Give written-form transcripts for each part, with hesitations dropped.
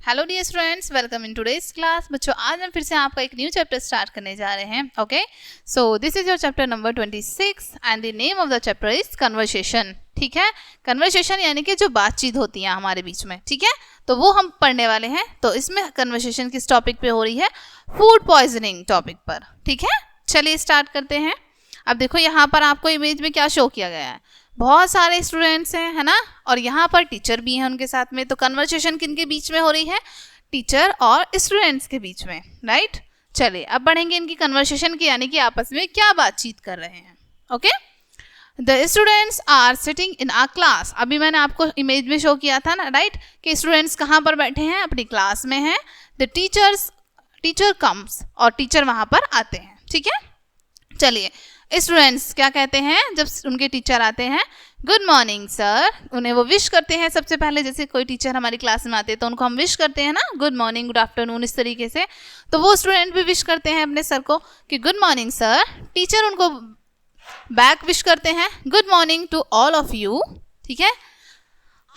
Hello dear students, welcome in today's class. बच्चों, आज हम फिर से आपका एक न्यू चैप्टर स्टार्ट करने जा रहे हैं। Okay, so this is your chapter number 26 and the name of the chapter is conversation. ठीक है, कन्वर्सेशन यानी कि जो बातचीत होती है हमारे बीच में, ठीक है, तो वो हम पढ़ने वाले हैं। तो इसमें कन्वर्सेशन किस टॉपिक पे हो रही है? फूड पॉइजनिंग टॉपिक पर। ठीक है, चलिए स्टार्ट करते हैं। अब देखो यहाँ पर आपको इमेज में क्या शो किया गया है, बहुत सारे स्टूडेंट्स हैं, है ना, और यहाँ पर टीचर भी हैं उनके साथ में। तो कन्वर्सेशन किन के बीच में हो रही है? टीचर और स्टूडेंट्स के बीच में, राइट। चलिए अब बढ़ेंगे इनकी कन्वर्सेशन की, यानी कि आपस में क्या बातचीत कर रहे हैं। Okay, the students are sitting in a class. अभी मैंने आपको इमेज में शो किया था ना, राइट, कि स्टूडेंट्स कहाँ पर बैठे हैं? अपनी क्लास में हैं। द टीचर कम्स, और टीचर वहाँ पर आते हैं। ठीक है, चलिए स्टूडेंट्स क्या कहते हैं जब उनके टीचर आते हैं? Good morning sir. उन्हें वो विश करते हैं सबसे पहले। जैसे कोई टीचर हमारी क्लास में आते हैं तो उनको हम विश करते हैं ना, गुड मॉर्निंग, गुड आफ्टरनून, इस तरीके से। तो वो स्टूडेंट भी विश करते हैं अपने सर को कि गुड मॉर्निंग सर। टीचर उनको बैक विश करते हैं, good morning to all of you. ठीक है,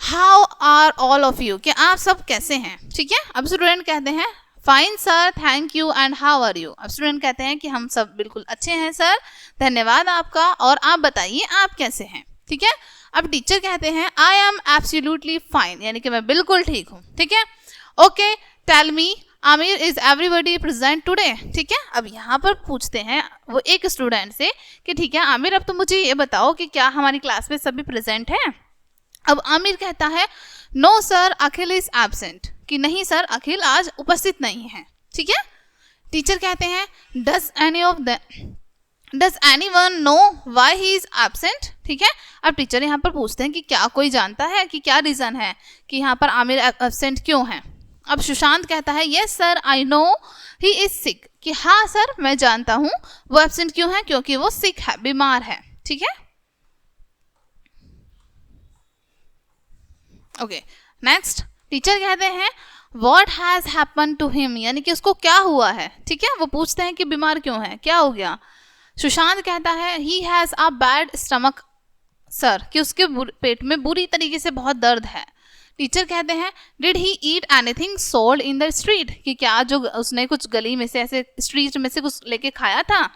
how are all of you, कि आप सब कैसे हैं? ठीक है, अब स्टूडेंट कहते हैं fine sir, thank you and how are you. अब स्टूडेंट कहते हैं कि हम सब बिल्कुल अच्छे हैं सर, धन्यवाद आपका, और आप बताइए आप कैसे हैं। ठीक है, अब टीचर कहते हैं आई एम एब्सोल्युटली फाइन, यानी कि मैं बिल्कुल ठीक हूँ। ठीक है, okay tell me Aamir, is everybody present today. ठीक है, अब यहाँ पर पूछते हैं वो एक स्टूडेंट से कि ठीक है आमिर, अब तो मुझे ये बताओ कि क्या हमारी क्लास में सभी प्रेजेंट हैं? अब आमिर कहता है no sir, Akhil is absent, कि नहीं सर, अखिल आज उपस्थित नहीं है। ठीक है, टीचर कहते हैं does anyone know why he is absent. ठीक है, अब टीचर यहाँ पर पूछते हैं कि क्या कोई जानता है कि क्या रीजन है कि यहाँ पर आमिर एब्सेंट क्यों है? अब सुशांत कहता है yes sir, I know he is sick, कि हाँ सर मैं जानता हूँ वो एब्सेंट क्यों है, क्योंकि वो सिक है, बीमार है। ठीक है, ओके नेक्स्ट टीचर कहते हैं What has happened to him, यानी कि उसको क्या हुआ है। ठीक है, वो पूछते हैं कि बीमार क्यों है, क्या हो गया? सुशांत कहता है He has a bad stomach sir, कि उसके पेट में बुरी तरीके से बहुत दर्द है। टीचर कहते हैं Did he eat anything sold in the street, कि क्या जो उसने कुछ गली में से, ऐसे स्ट्रीट में से कुछ लेके खाया था?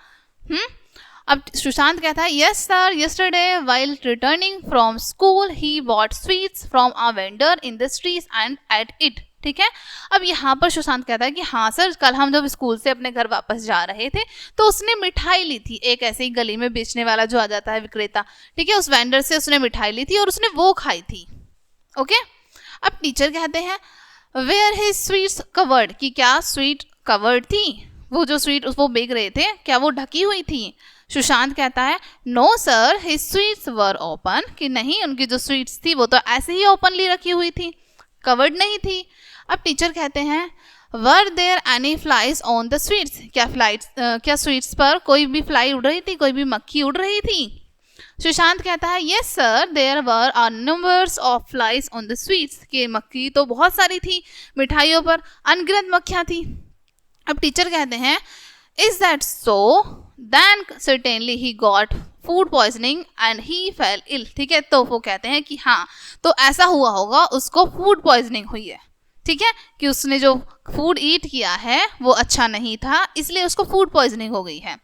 अब सुशांत कहता है yes sir, yesterday while returning from school he bought sweets from a vendor in the streets and ate it। ठीक है, अब यहाँ पर सुशांत कहता है कि हाँ सर, कल हम जब स्कूल से अपने घर वापस जा रहे थे तो उसने मिठाई ली थी, एक ऐसे ही गली में बेचने वाला जो आ जाता है विक्रेता, ठीक है, उस वेंडर से उसने मिठाई ली थी और उसने वो खाई थी। ओके, अब टीचर कहते हैं वेयर हिज स्वीट्स कवर्ड, कि क्या स्वीट कवर्ड थी, वो जो स्वीट वो बेच रहे थे क्या वो ढकी हुई थी? सुशांत कहता है no sir, his sweets were open, कि नहीं उनकी जो स्वीट्स थी वो तो ऐसे ही ओपनली रखी हुई थी, कवर्ड नहीं थी। अब टीचर कहते हैं were there any flies on the sweets, क्या स्वीट्स पर कोई भी फ्लाई उड़ रही थी, कोई भी मक्खी उड़ रही थी? सुशांत कहता है yes sir, there were are numbers of flies on the sweets, कि मक्खी तो बहुत सारी थी, मिठाइयों पर अनगिनत मक्खियाँ थी। अब टीचर कहते हैं is that so, then certainly he got food poisoning and he fell ill. ठीक है, तो वो कहते हैं कि हाँ तो ऐसा हुआ होगा, उसको फूड पॉइजनिंग हुई है। ठीक है, कि उसने जो फूड ईट किया है वो अच्छा नहीं था, इसलिए उसको फूड पॉइजनिंग हो गई है।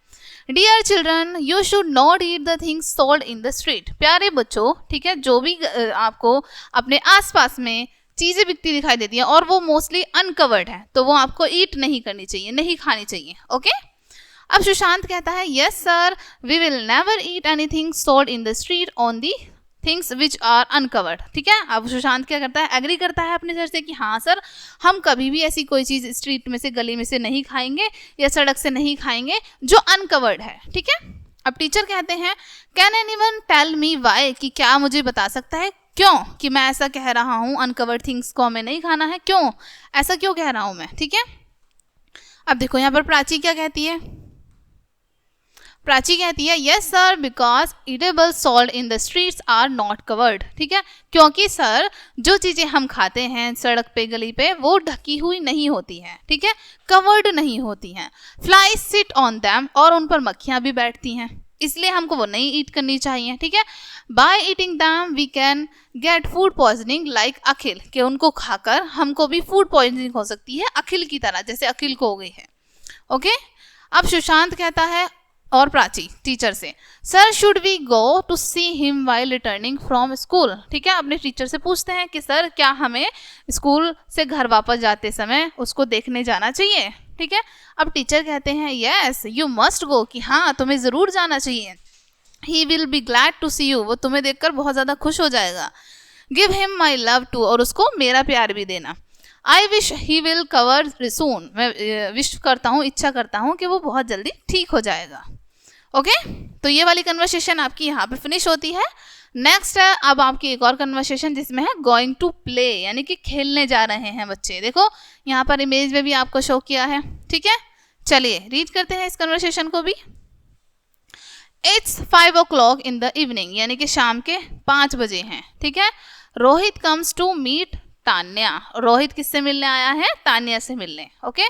Dear children, you should not eat the things sold in the street. प्यारे बच्चों, ठीक है, जो भी आपको अपने आसपास में चीज़ें बिकती दिखाई देती हैं और वो मोस्टली अनकवर्ड है, तो वो आपको ईट नहीं करनी चाहिए, नहीं खानी चाहिए। ओके, अब सुशांत कहता है yes sir, we will never eat anything sold in the street on the things which are uncovered. ठीक है, अब सुशांत क्या करता है, एग्री करता है अपने सर से कि हाँ सर, हम कभी भी ऐसी कोई चीज़ स्ट्रीट में से, गली में से नहीं खाएंगे या सड़क से नहीं खाएंगे जो अनकवर्ड है। ठीक है, अब टीचर कहते हैं can anyone tell me why, कि क्या मुझे बता सकता है क्यों कि मैं ऐसा कह रहा हूँ अनकवर्ड थिंग्स को हमें नहीं खाना है, क्यों ऐसा क्यों कह रहा हूँ मैं? ठीक है, अब देखो यहाँ पर प्राची क्या कहती है, प्राची कहती है yes sir, because eatable sold in the streets are not covered. ठीक है, क्योंकि सर जो चीज़ें हम खाते हैं सड़क पे, गली पे, वो ढकी हुई नहीं होती हैं, ठीक है, कवर्ड नहीं होती हैं। फ्लाइज सिट ऑन दैम, और उन पर मक्खियाँ भी बैठती हैं। इसलिए हमको वो नहीं ईट करनी चाहिए, ठीक है। By eating them we can get food poisoning like Akhil, कि उनको खाकर हमको भी फूड पॉइजनिंग हो सकती है अखिल की तरह, जैसे अखिल को हो गई है। ओके, अब सुशांत कहता है और प्राची टीचर से, sir should we go to see him while returning from school, ठीक है। अपने टीचर से पूछते हैं कि सर क्या हमें स्कूल से घर वापस जाते समय उसको देखने जाना चाहिए, ठीक है। अब टीचर कहते हैं यस यू मस्ट गो, कि हाँ तुम्हें ज़रूर जाना चाहिए। He will be glad to see you, वो तुम्हें देखकर बहुत ज़्यादा खुश हो जाएगा। Give him my love too, और उसको मेरा प्यार भी देना। I wish he will cover soon, मैं विश करता हूँ, इच्छा करता हूँ कि वो बहुत जल्दी ठीक हो जाएगा। ओके, तो ये वाली कन्वर्सेशन आपकी यहाँ पे फिनिश होती है। नेक्स्ट है अब आपकी एक और कन्वर्सेशन जिसमें है गोइंग टू प्ले, यानी कि खेलने जा रहे हैं बच्चे। देखो यहाँ पर इमेज में भी आपको शो किया है, ठीक है। चलिए रीड करते हैं इस कन्वर्सेशन को भी। It's 5 o'clock in the evening, यानी कि शाम के 5 बजे हैं, ठीक है। Rohit comes to meet Tanya, Rohit किससे मिलने आया है? तान्या से मिलने। ओके,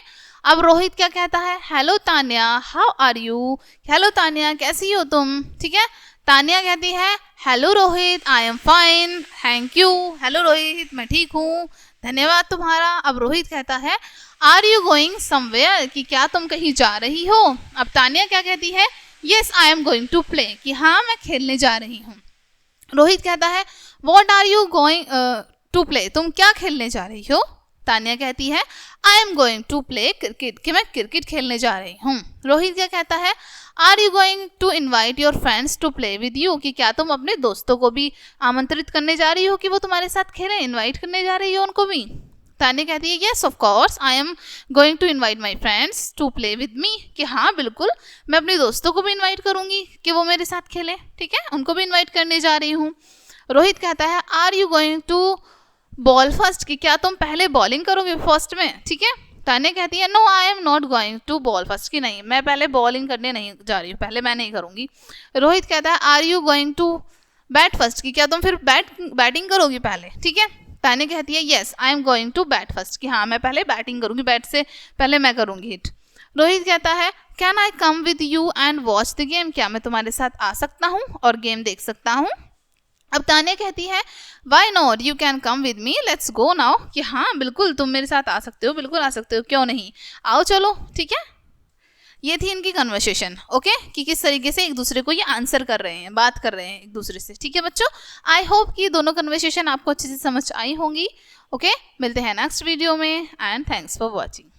अब रोहित क्या कहता है? Hello Tanya, how are you, hello Tanya कैसी हो तुम, ठीक है। तान्या कहती है hello Rohit I am fine thank you, hello Rohit मैं ठीक हूँ धन्यवाद तुम्हारा। अब रोहित कहता है आर यू गोइंग समवेयर, कि क्या तुम कहीं जा रही हो। अब तान्या क्या कहती है? Yes I am going to play, कि हाँ मैं खेलने जा रही हूँ। रोहित कहता है what are you going to play, तुम क्या खेलने जा रही हो। तान्या कहती है I am going to play cricket, कि मैं क्रिकेट खेलने जा रही हूँ। रोहित क्या कहता है are you going to invite your friends to play with you, कि क्या तुम अपने दोस्तों को भी आमंत्रित करने जा रही हो कि वो तुम्हारे साथ खेलें, इन्वाइट करने जा रही हो उनको भी। तान्या कहती है yes of course I am going to invite my friends to play with me, कि हाँ बिल्कुल मैं अपने दोस्तों को भी इन्वाइट करूँगी कि वो मेरे साथ खेलें, ठीक है, उनको भी इन्वाइट करने जा रही हूँ। रोहित कहता है are you going to bowl first, कि क्या तुम पहले बॉलिंग करोगे फर्स्ट में, ठीक है। तान्या कहती है no I am not going to bowl first, कि नहीं मैं पहले बॉलिंग करने नहीं जा रही हूँ, पहले मैं नहीं करूँगी। रोहित कहता है are you going to bat first, कि क्या तुम फिर बैटिंग करोगी पहले, ठीक है। तान्या कहती है yes I am going to bat first, कि हाँ मैं पहले बैटिंग करूँगी, बैट से पहले मैं करूँगी हिट। रोहित कहता है can I come with you and watch the game, क्या मैं तुम्हारे साथ आ सकता हूँ और गेम देख सकता हूँ। अब तान्या कहती है why not you can come with me let's go now, कि हाँ बिल्कुल तुम मेरे साथ आ सकते हो, बिल्कुल आ सकते हो, क्यों नहीं, आओ चलो, ठीक है। ये थी इनकी कन्वर्सेशन, ओके, कि किस तरीके से एक दूसरे को ये आंसर कर रहे हैं, बात कर रहे हैं एक दूसरे से, ठीक है बच्चों। आई होप कि दोनों कन्वर्सेशन आपको अच्छे से समझ आई होंगी। ओके, मिलते हैं नेक्स्ट वीडियो में एंड थैंक्स फॉर वॉचिंग।